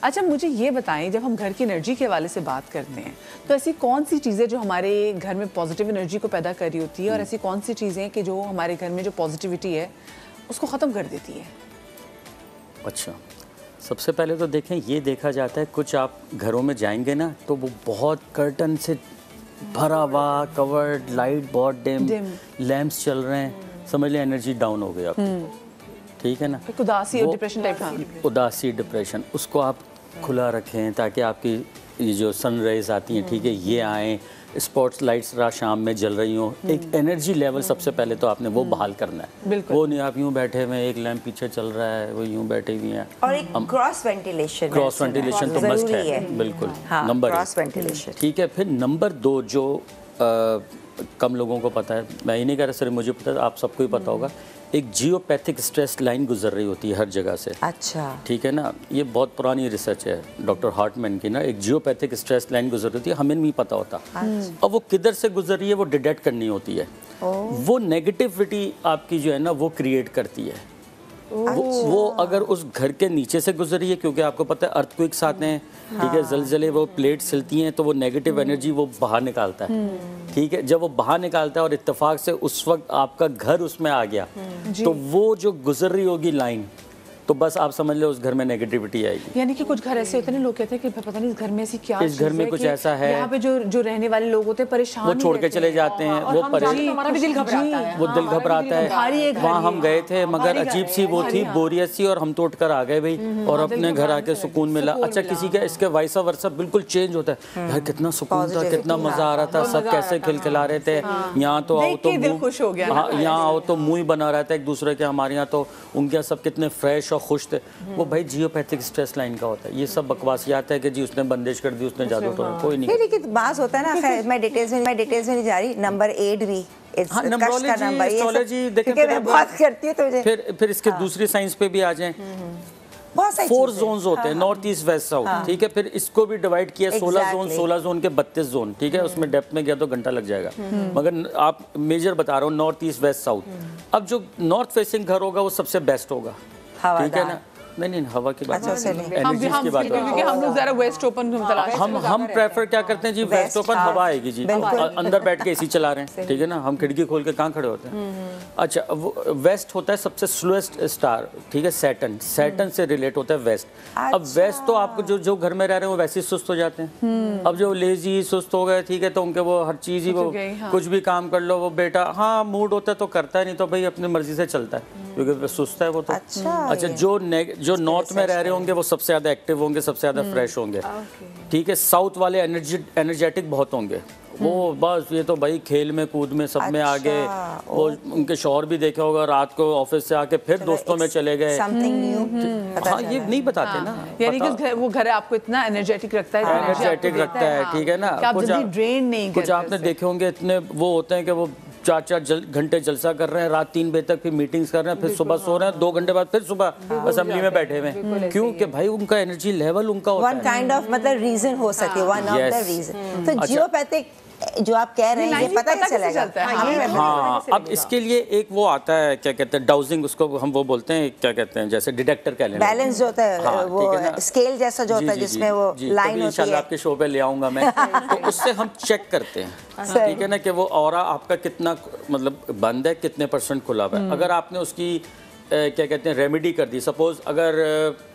اچھا مجھے یہ بتائیں, جب ہم گھر کی انرجی کے حوالے سے بات کرتے ہیں تو ایسی کون سی چیزیں جو ہمارے گھر میں پازیٹیو انرجی کو پیدا کر رہی ہوتی ہے, اور ایسی کون سی چیزیں کہ جو ہمارے گھر میں جو پازیٹیوٹی ہے اس کو ختم کر دیتی ہے؟ اچھا, سب سے پہلے تو دیکھیں, یہ دیکھا جاتا ہے کچھ آپ گھروں میں جائیں گے نا تو وہ بہت کرٹن سے بھرا ہوا, کورڈ, لائٹ بہت ڈیم, لیمپس چل رہے ہیں, سمجھ لیں انرجی ڈاؤن ہو گئی آپ کی. ٹھیک ہے نا, اداسی اور ڈپریشن ٹائپ. اداسی, ڈپریشن, اس کو آپ کھلا رکھیں تاکہ آپ کی یہ جو سن ریز آتی ہیں, ٹھیک ہے, یہ آئیں, اسپاٹس لائٹس رات شام میں جل رہی ہوں, ایک انرجی لیول سب سے پہلے تو آپ نے وہ بحال کرنا ہے. وہ نہیں آپ یوں بیٹھے ہوئے ایک لیمپ پیچھے چل رہا ہے, وہ یوں بیٹھے ہوئے ہیں. اور ایک کراس وینٹیلیشن, کراس وینٹیلیشن تو مسٹ ہے, بالکل, نمبر کراس وینٹیلیشن. ٹھیک ہے. پھر نمبر 2 جو کم لوگوں کو پتہ ہے, میں یہ نہیں کہہ رہا صرف مجھے پتہ ہے, آپ سب کو ہی پتہ ہوگا, ایک جیوپیتھک اسٹریس لائن گزر رہی ہوتی ہے ہر جگہ سے. اچھا, ٹھیک ہے نا, یہ بہت پرانی ریسرچ ہے ڈاکٹر ہارٹمین کی نا, ایک جیوپیتھک اسٹریس لائن گزر رہی ہوتی ہے, ہمیں نہیں پتہ ہوتا. اب وہ کدھر سے گزر رہی ہے وہ ڈیٹیکٹ کرنی ہوتی ہے. وہ نیگیٹیوٹی آپ کی جو ہے نا وہ کریٹ کرتی ہے. وہ اگر اس گھر کے نیچے سے گزر رہی ہے, کیونکہ آپ کو پتہ ہے ارتھ کوئکس آتے ہیں, ٹھیک ہے, زلزلے, وہ پلیٹس ہلتی ہیں تو وہ نیگیٹیو انرجی وہ باہر نکالتا ہے. ٹھیک ہے, جب وہ باہر نکالتا ہے اور اتفاق سے اس وقت آپ کا گھر اس میں آ گیا تو وہ جو گزر رہی ہوگی لائن, تو بس آپ سمجھ لیں اس گھر میں نیگیٹیوٹی آئے گی. یعنی کہ کچھ گھر ایسے ہوتے ہیں, لوگ کہتے ہیں کہ پتہ نہیں اس گھر میں ایسی کیا چیز ہے, اس گھر میں کچھ ایسا ہے, یہاں پہ جو رہنے والے لوگ ہوتے ہیں پریشان, وہ چھوڑ کے چلے جاتے ہیں, وہ ہمارا بھی دل گھبراتا ہے, وہ دل گھبراتا ہے. وہاں ہم گئے تھے مگر عجیب سی وہ تھی, بوریت سی, اور ہم تو اٹھ کر آ گئے بھائی, اور اپنے گھر آ کے سکون ملا. اچھا, کسی کا اس کے وائسا ورسا بالکل چینج ہوتا ہے, یار کتنا سکون تھا, کتنا مزہ آ رہا تھا, سب کیسے کھلکھلا رہے تھے, یہاں تو آؤ تو یہاں آؤ تو منہ ہی بنا رہا تھا ایک دوسرے کے, ہمارے یہاں تو ان کے سب کتنے فریش اور خوش تھے. وہ بھائی جیوپیتھک اسٹریس لائن کا ہوتا ہے. یہ سب بکواسیات ہے کہ جی اس نے بندش کر دی, اس نے جادو ٹونا, کوئی نہیں. لیکن بعض ہوتا ہے نا, خیر میں ڈیٹیلز میں نہیں جا رہی. نمبر 8 بھی میں بات کرتی ہوں تو پھر اس کے دوسری سائنس پہ بھی آ جائیں. 4 زونز ہوتے ہیں, نارتھ ایسٹ ویسٹ ساؤتھ, ٹھیک ہے. پھر اس کو بھی ڈیوائڈ کیا 16 زون کے 32 زون, ٹھیک ہے. اس میں ڈیپتھ میں گیا تو گھنٹہ لگ جائے گا, مگر آپ میجر بتا رہا ہوں, نارتھ ایسٹ ویسٹ ساؤتھ. اب جو نارتھ فیسنگ گھر ہوگا وہ سب سے بیسٹ ہوگا, ٹھیک ہے نا. نہیں ہوا کی بات انرجیز کی بات ہے. ہم لوگ ذرا ویسٹ اوپن ہم پریفر کیا کرتے ہیں جی, ویسٹ اوپن, ہوا آئے گی جی, اندر بیٹھ کے اسی چلا رہے ہیں, ٹھیک ہے نا. ہم کھڑکی کھول کے کہاں کھڑے ہوتے ہیں. اچھا, ویسٹ ہوتا ہے سب سے سلویسٹ اسٹار, ٹھیک ہے, سیٹن سے ریلیٹ ہوتا ہے ویسٹ. اب ویسٹ تو آپ کو جو گھر میں رہ رہے ہیں وہ ویسے ہی سست ہو جاتے ہیں. اب جو لیزی سست ہو گئے, ٹھیک ہے, تو ان کے وہ ہر چیز ہی, وہ کچھ بھی کام کر لو, وہ بیٹا ہاں موڈ ہوتا ہے تو کرتا ہے, نہیں تو بھائی اپنی مرضی سے چلتا ہے, کیونکہ سست ہے وہ تو. اچھا, جو نارتھ میں رہ رہے ہوں گے وہ سب سے زیادہ ایکٹیو ہوں گے, سب سے زیادہ فریش ہوں گے, ٹھیک ہے. ساؤتھ والے انرجیٹک بہت ہوں گے, وہ بس یہ تو بھائی کھیل میں کود میں سب میں آگے. وہ ان کے شوہر بھی دیکھا ہوگا, رات کو آفس سے آ کے پھر دوستوں میں چلے گئے. ہاں, یہ نہیں بتاتے نا, یعنی کہ وہ گھر آپ کو اتنا انرجیٹک رکھتا ہے, ٹھیک ہے نا. کچھ آپ نے دیکھے ہوں گے اتنے وہ ہوتے ہیں کہ وہ 4 گھنٹے جلسہ کر رہے ہیں, رات 3 بجے تک, پھر میٹنگز کر رہے ہیں, پھر صبح سو رہے ہیں, 2 گھنٹے بعد پھر صبح اسمبلی میں بیٹھے ہوئے ہیں. کیوں کہ بھائی ان کا انرجی لیول ان کا ہوتا ہے. ون کائنڈ آف مطلب ریزن ہو سکے, ون آف دا ریزن. تو جیوپیتھک جو آپ کہہ رہے ہیں یہ پتہ چلے گا. ہاں, اب اس کے لیے ایک وہ آتا ہے, کیا کہتے ہیں, ڈاؤزنگ, اس کو ہم وہ بولتے ہیں, کیا کہتے ہیں, جیسے ڈیٹیکٹر کہہ لیں, بیلنس جو ہوتا ہے, وہ اسکیل جیسا جو ہوتا ہے جس میں وہ لائن ہوتی ہے. انشاءاللہ آپ کے شو پہ لے آؤں گا میں, تو اس سے ہم چیک کرتے ہیں, ٹھیک ہے نا, کہ وہ اورا آپ کا کتنا مطلب بند ہے, کتنے % کھلا ہوا ہے. اگر آپ نے اس کی کیا کہتے ہیں ریمیڈی کر دی, سپوز اگر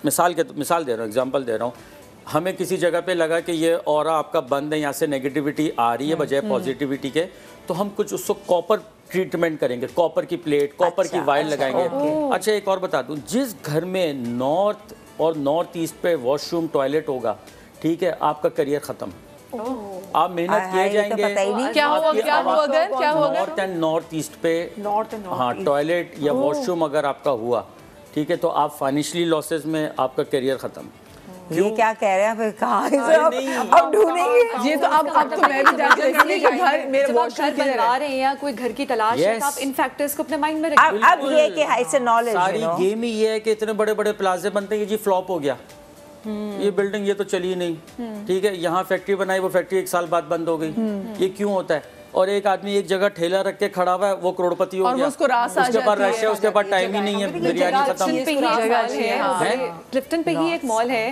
مثال دے رہا ہوں, ایگزامپل دے رہا ہوں, ہمیں کسی جگہ پہ لگا کہ یہ اورا آپ کا بند ہے, یہاں سے نیگیٹیوٹی آ رہی ہے بجائے پازیٹیوٹی کے, تو ہم کچھ اس کو کاپر ٹریٹمنٹ کریں گے, کاپر کی پلیٹ, کاپر کی وائر لگائیں گے. اچھا, ایک اور بتا دوں, جس گھر میں نارتھ اور نارتھ ایسٹ پہ واش روم ٹوائلٹ ہوگا, ٹھیک ہے, آپ کا کریئر ختم. آپ محنت کیے جائیں گے, نارتھ اینڈ نارتھ ایسٹ پہ ہاں ٹوائلٹ یا واش روم اگر آپ کا ہوا, ٹھیک ہے, تو آپ فائنینشلی لاسز میں, آپ کا کریئر ختم. یہ کیا کہہ رہے ہیں پھر, کہاں اب ڈھونڈیں گے. یہ تو اب تو میں بھی جانتی ہوں کہ گھر میرے واش روم بنوا رہے ہیں یا کوئی گھر کی تلاش ہے, آپ ان فیکٹرز کو اپنے مائنڈ میں رکھیں. اب یہ کہ اٹس اے نالج, ساری گیم ہی یہ ہے کہ اتنے بڑے بڑے پلازے بنتے ہیں, یہ جی فلاپ ہو گیا, یہ بلڈنگ یہ تو چلی نہیں, ٹھیک ہے, یہاں فیکٹری بنائی, وہ فیکٹری 1 سال بعد بند ہو گئی. یہ کیوں ہوتا ہے؟ اور ایک آدمی ایک جگہ ٹھیلا رکھ کے کھڑا ہوا ہے, وہ کروڑپتی ہو گیا, اس کے بعد رش ہے, اس کے بعد ٹائم ہی نہیں ہے, بریانی ختم. کلفٹن پہ ہی ایک مال ہے